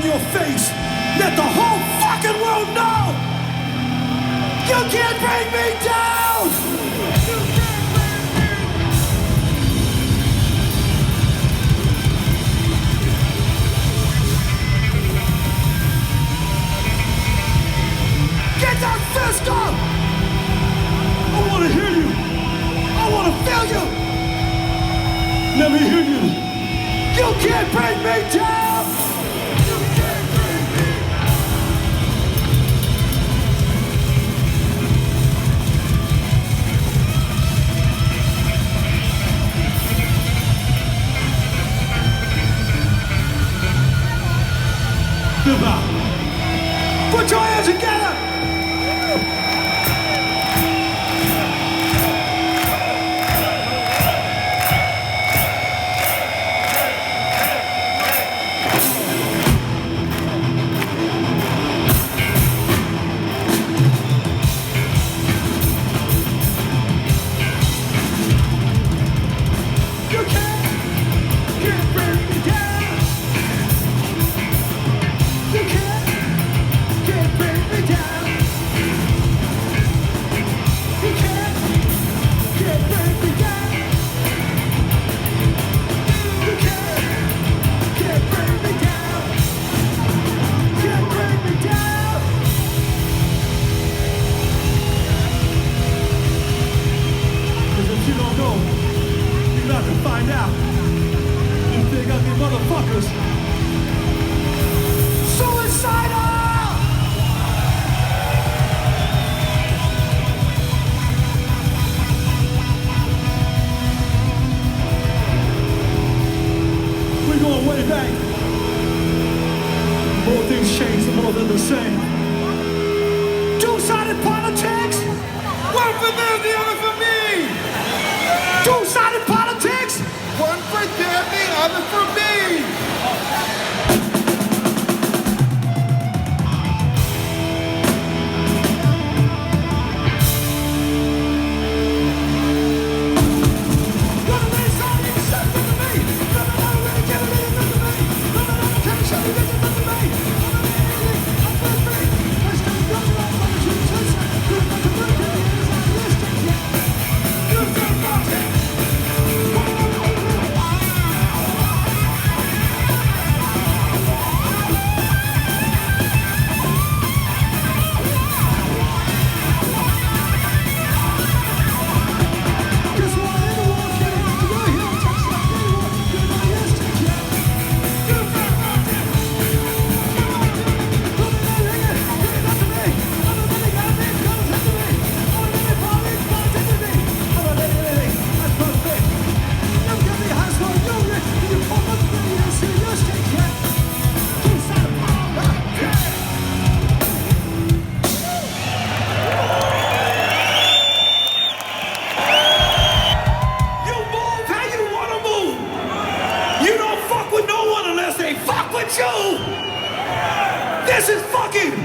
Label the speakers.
Speaker 1: on your face. Let the whole fucking world know you can't bring me down. You can't bring me down. Get that fist up. I want to hear you. I want to feel you. Let me hear you. You can't bring me down. You can't bring me down. Goodbye. Put your hands together. Find out. You think ugly motherfuckers suicidal! We're going way back. More things change, the more they're the same. Two-sided politics. One for them, the other for me. Two-sided politics. One for them, the other for me! This is fucking